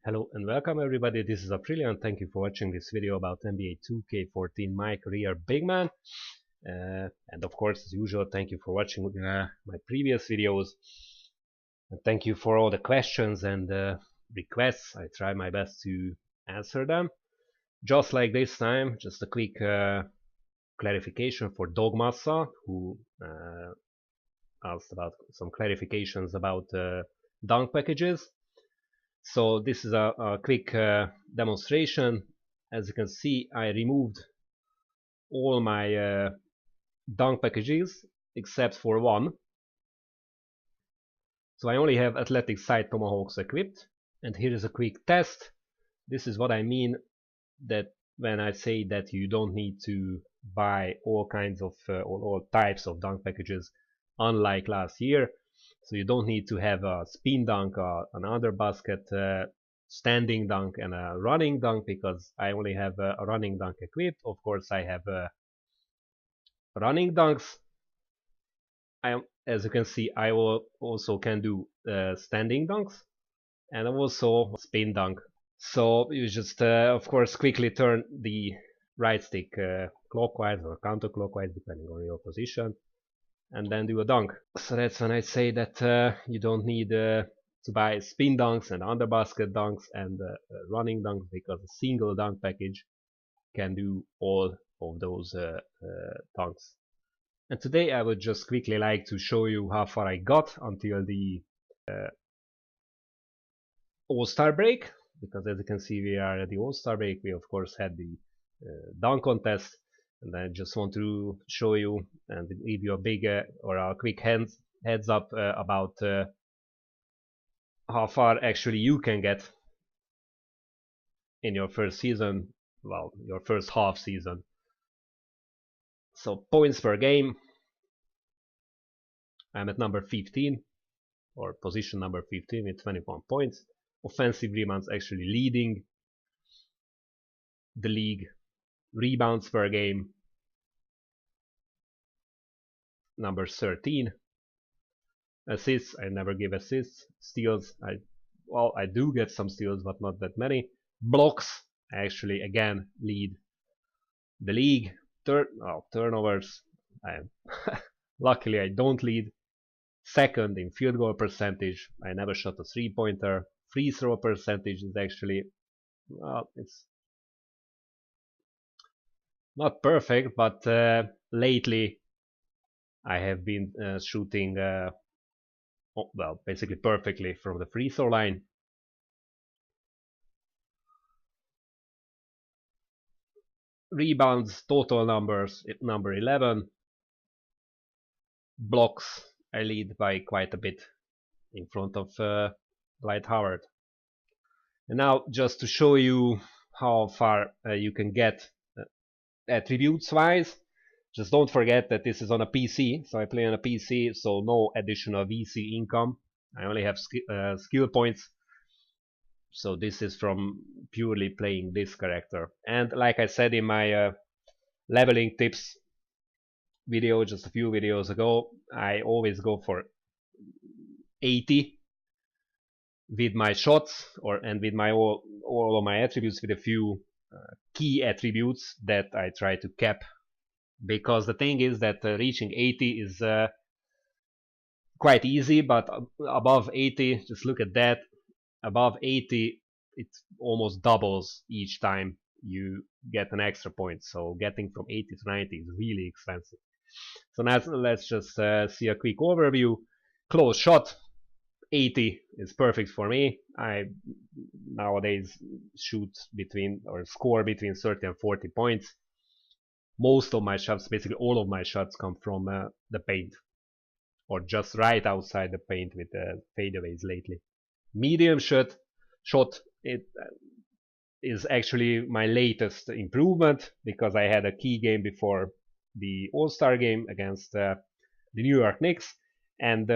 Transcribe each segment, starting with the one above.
Hello and welcome everybody, this is Aprilia and thank you for watching this video about NBA 2K14 MyCareer Bigman. And of course, as usual, thank you for watching my previous videos. And thank you for all the questions and requests. I try my best to answer them. Just like this time, just a quick clarification for Dogmassa, who asked about some clarifications about dunk packages. So this is a quick demonstration. As you can see, I removed all my dunk packages except for one. So I only have athletic side tomahawks equipped. And here is a quick test. This is what I mean that when I say that you don't need to buy all kinds of all types of dunk packages, unlike last year. So you don't need to have a spin dunk, an under basket, standing dunk, and a running dunk, because I only have a running dunk equipped. Of course, I have running dunks. As you can see, I also can do standing dunks and also spin dunk. So you just, of course, quickly turn the right stick clockwise or counterclockwise, depending on your position, and then do a dunk. So that's when I say that you don't need to buy spin dunks and under basket dunks and running dunks, because a single dunk package can do all of those dunks. And today I would just quickly like to show you how far I got until the All-Star break, because as you can see, we are at the All-Star break. We of course had the dunk contest. And I just want to show you and give you a big or a quick heads up about how far actually you can get in your first season, well, your first half season. So points per game, I'm at number 15, or position number 15 with 21 points. Offensive rebounds actually leading the league. Rebounds per game, number 13. Assists, I never give assists. Steals, I do get some steals, but not that many. Blocks, I actually again lead the league. Turnovers, luckily I don't lead. Second in field goal percentage, I never shot a 3-pointer. Free throw percentage is actually, well, it's not perfect, but lately I have been shooting well, basically perfectly from the free throw line. Rebounds, total numbers, number 11. Blocks, I lead by quite a bit in front of Dwight Howard. And now just to show you how far you can get attributes wise, just don't forget that this is on a PC, so I play on a PC, so no additional VC income. I only have skill points, so this is from purely playing this character. And like I said in my leveling tips video just a few videos ago, I always go for 80 with my shots, and with my all of my attributes, with a few key attributes that I try to cap. Because the thing is that reaching 80 is quite easy, but above 80, just look at that, above 80 it almost doubles each time you get an extra point. So getting from 80 to 90 is really expensive. So now let's just see a quick overview. Close shot, 80 is perfect for me. I nowadays shoot between, or score between 30 and 40 points. Most of my shots, basically all of my shots, come from the paint, or just right outside the paint with the fadeaways lately. Medium shot, it is actually my latest improvement, because I had a key game before the All-Star game against the New York Knicks, and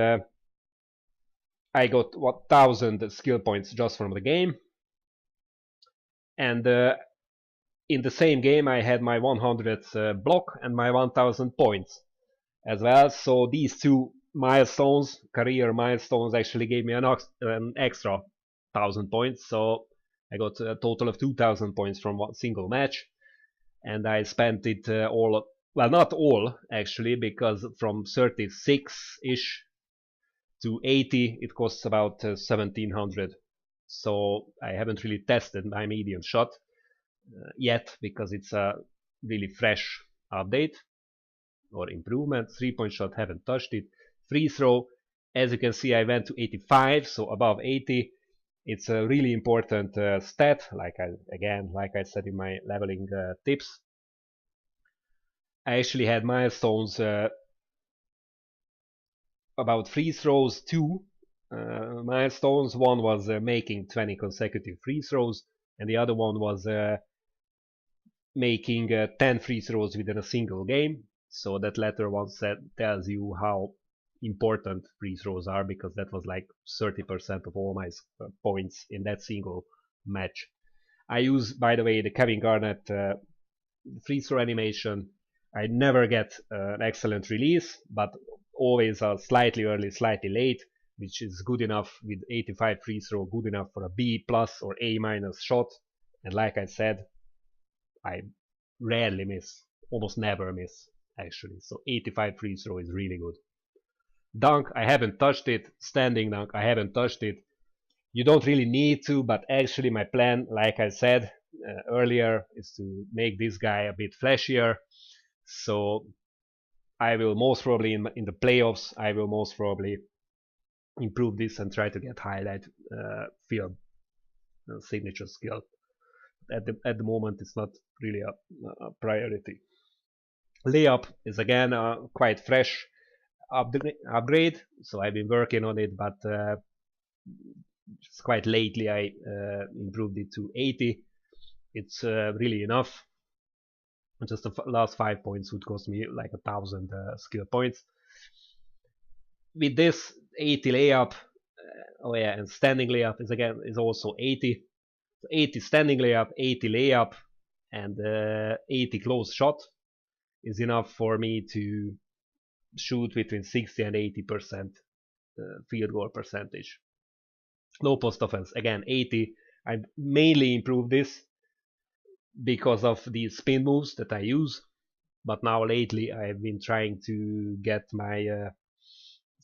I got 1,000 skill points just from the game. And in the same game I had my 100th block and my 1,000 points as well. So these two milestones, career milestones, actually gave me an extra 1,000 points. So I got a total of 2,000 points from one single match, and I spent it all, well, not all actually, because from 36-ish to 80 it costs about 1,700. So I haven't really tested my medium shot yet, because it's a really fresh update or improvement. 3-point shot, haven't touched it. Free throw, as you can see, I went to 85, so above 80. It's a really important stat, like I said in my leveling tips. I actually had milestones about free throws, two milestones. One was making 20 consecutive free throws, and the other one was making 10 free throws within a single game. So that latter one tells you how important free throws are, because that was like 30% of all my points in that single match. I use, by the way, the Kevin Garnett free throw animation. I never get an excellent release, but always a slightly early, slightly late, which is good enough with 85 free throw, good enough for a B+ or A- shot. And like I said, I rarely miss, almost never miss actually. So 85 free throw is really good. Dunk, I haven't touched it. Standing dunk, I haven't touched it. You don't really need to, but actually my plan, like I said earlier, is to make this guy a bit flashier. So I will most probably in the playoffs, I will most probably improve this and try to get highlight film signature skill. At the moment, it's not really a priority. Layup is again quite fresh upgrade, so I've been working on it, but just quite lately I improved it to 80. It's really enough. Just the last 5 points would cost me like 1,000 skill points. With this 80 layup, oh yeah, and standing layup is also 80. So 80 standing layup, 80 layup, and 80 close shot is enough for me to shoot between 60 and 80% field goal percentage. Low post offense, again 80. I mainly improved this because of the spin moves that I use, but now lately I've been trying to get my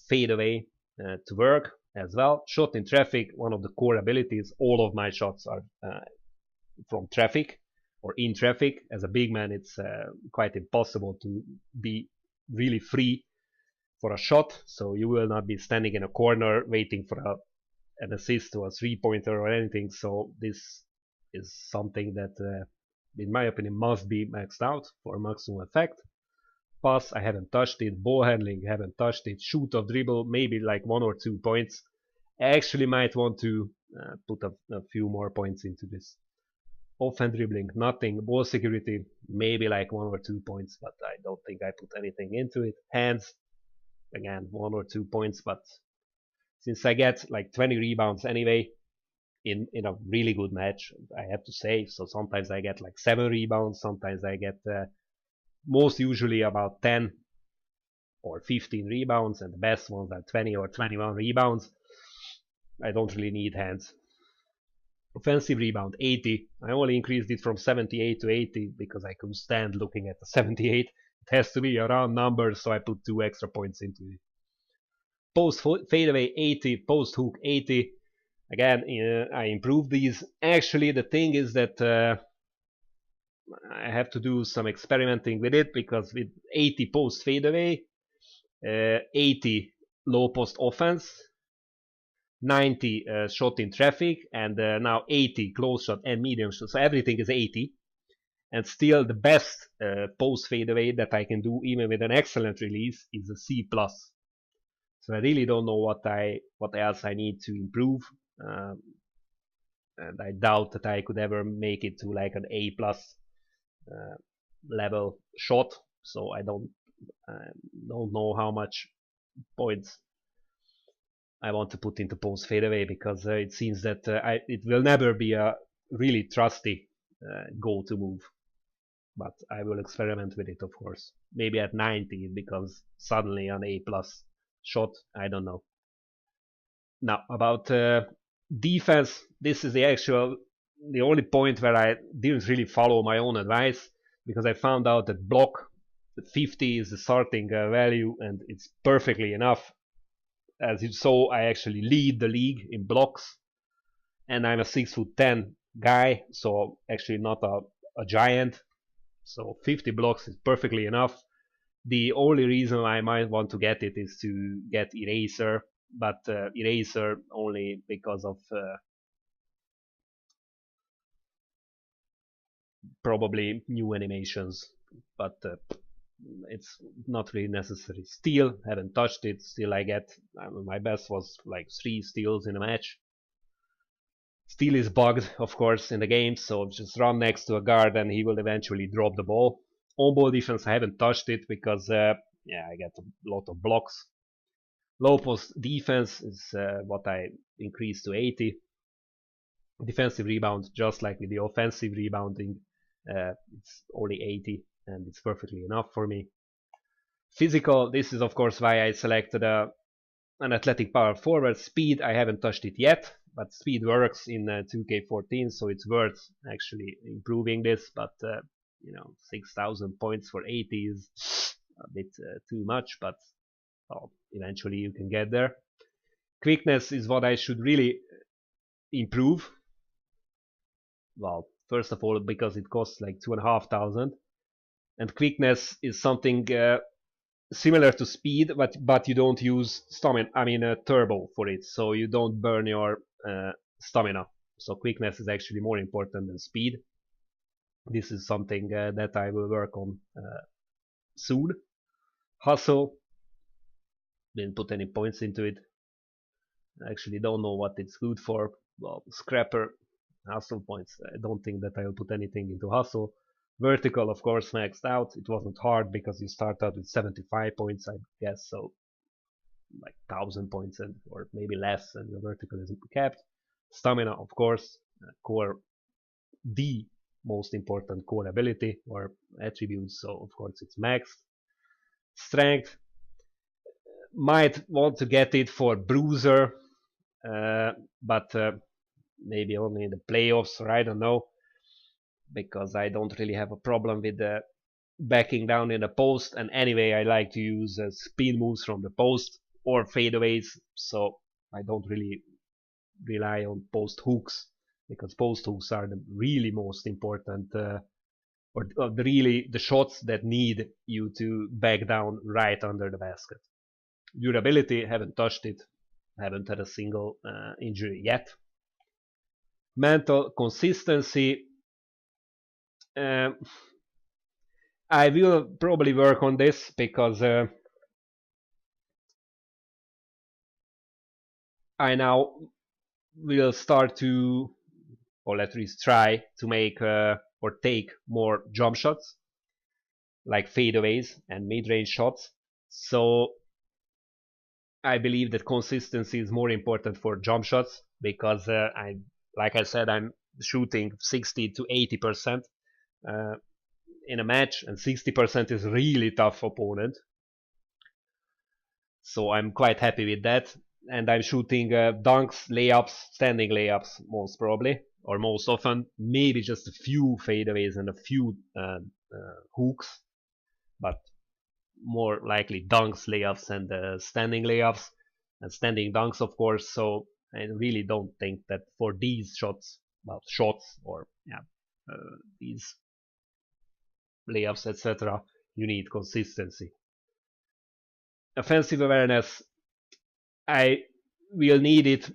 fadeaway to work as well. Shot in traffic, one of the core abilities. All of my shots are from traffic or in traffic. As a big man, it's quite impossible to be really free for a shot, so you will not be standing in a corner waiting for an assist or a 3-pointer or anything. So this is something that in my opinion must be maxed out for maximum effect. Pass, I haven't touched it. Ball handling, haven't touched it. Shoot or dribble, maybe like 1 or 2 points. I actually might want to put a few more points into this. Offhand dribbling, nothing. Ball security, maybe like 1 or 2 points, but I don't think I put anything into it. Hands, again 1 or 2 points, but since I get like 20 rebounds anyway in a really good match, I have to say, so sometimes I get like 7 rebounds, sometimes I get most usually about 10 or 15 rebounds, and the best ones are 20 or 21 rebounds. I don't really need hands. Offensive rebound, 80. I only increased it from 78 to 80 because I couldn't stand looking at the 78. It has to be a round number, so I put 2 extra points into it. Post fadeaway, 80. Post hook, 80. Again, I improved these. Actually, the thing is that I have to do some experimenting with it, because with 80 post fadeaway, 80 low post offense, 90 shot in traffic, and now 80 close shot and medium shot. So everything is 80, and still the best post fadeaway that I can do, even with an excellent release, is a C+. So I really don't know what else I need to improve, and I doubt that I could ever make it to like an A+ level shot. So I don't know how much points I want to put into post fadeaway, because it seems that it will never be a really trusty go-to move. But I will experiment with it, of course. Maybe at 90 it becomes suddenly an A+ shot. I don't know. Now about defense, this is the actual the only point where I didn't really follow my own advice, because I found out that block 50 is the starting value, and it's perfectly enough. As you saw, I actually lead the league in blocks, and I'm a 6'10" guy, so actually not a giant. So 50 blocks is perfectly enough. The only reason I might want to get it is to get eraser, but eraser only because of probably new animations, but it's not really necessary. Steal, haven't touched it. Still, I get my best was like 3 steals in a match. Steal is bugged, of course, in the game, so just run next to a guard and he will eventually drop the ball. On-ball defense, I haven't touched it because, yeah, I get a lot of blocks. Low post defense is what I increased to 80. Defensive rebound, just like with the offensive rebounding, it's only 80, and it's perfectly enough for me. Physical, this is of course why I selected an athletic power forward. Speed, I haven't touched it yet, but speed works in 2K14, so it's worth actually improving this. But 6,000 points for 80 is a bit too much, but eventually you can get there. Quickness is what I should really improve. Well, first of all, because it costs like 2,500, and quickness is something similar to speed, but you don't use stamina. I mean turbo for it, so you don't burn your stamina. So quickness is actually more important than speed. This is something that I will work on soon. Hustle, didn't put any points into it. I actually don't know what it's good for. Well, scrapper, hustle points. I don't think that I'll put anything into hustle. Vertical, of course, maxed out. It wasn't hard because you start out with 75 points, I guess, so like 1,000 points or maybe less, and your vertical is capped. Stamina, of course, core, the most important core ability or attribute, so of course it's maxed. Strength, might want to get it for bruiser, but maybe only in the playoffs, or I don't know, because I don't really have a problem with backing down in the post, and anyway I like to use spin moves from the post or fadeaways, so I don't really rely on post hooks, because post hooks are the really most important or the shots that need you to back down right under the basket. Durability, haven't touched it, haven't had a single injury yet. Mental consistency, I will probably work on this because I now will start to, or at least try to make or take more jump shots, like fadeaways and mid-range shots. So I believe that consistency is more important for jump shots, because like I said, I'm shooting 60 to 80% in a match, and 60% is really tough opponent. So I'm quite happy with that, and I'm shooting dunks, layups, standing layups most probably, or most often, maybe just a few fadeaways and a few hooks, but more likely dunks, layups, and standing layups, and standing dunks, of course. So I really don't think that for these shots, well, shots or these layups, etc., you need consistency. Offensive awareness, I will need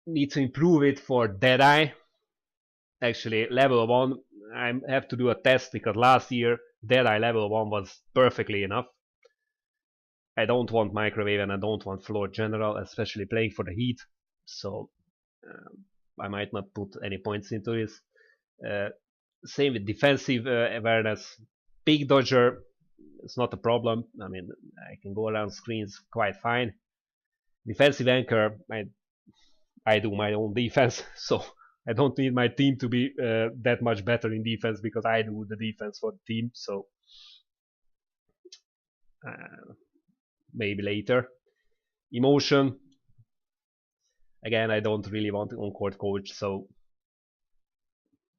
to improve it for Deadeye. Actually, level 1, I have to do a test, because last year Deadeye level 1 was perfectly enough. I don't want microwave and I don't want floor general, especially playing for the Heat, so I might not put any points into this. Same with defensive awareness. Big dodger, it's not a problem. I mean, I can go around screens quite fine. Defensive anchor, I do my own defense, so I don't need my team to be that much better in defense, because I do the defense for the team. So maybe later. Emotion, again, I don't really want on-court coach, so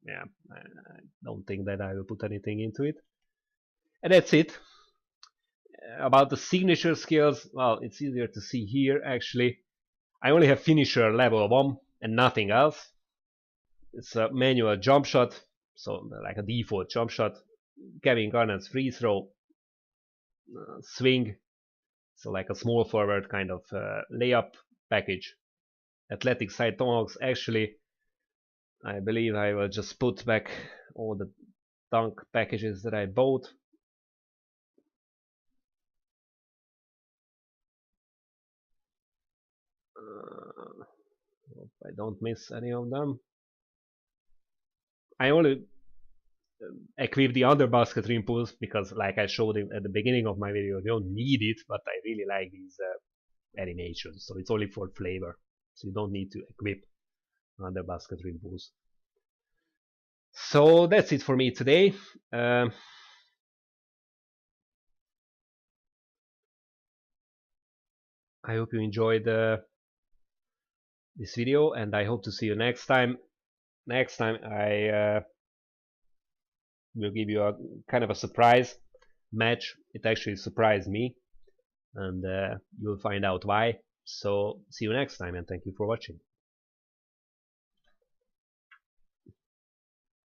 yeah, I don't think that I will put anything into it. And that's it. About the signature skills, well, it's easier to see here actually. I only have finisher level 1 and nothing else. It's a manual jump shot, so like a default jump shot. Kevin Garnett's free throw, swing, so like a small forward kind of layup package. Athletic side tomahawks. Actually, I believe I will just put back all the dunk packages that I bought. Hope I don't miss any of them. I only equip the under basket rim pulls because, like I showed at the beginning of my video, you don't need it, but I really like these animations, so it's only for flavor. So you don't need to equip under basket rim pulls. So that's it for me today. I hope you enjoyed this video, and I hope to see you next time. Next time I will give you a kind of a surprise match. It actually surprised me, and you'll find out why. So see you next time, and thank you for watching.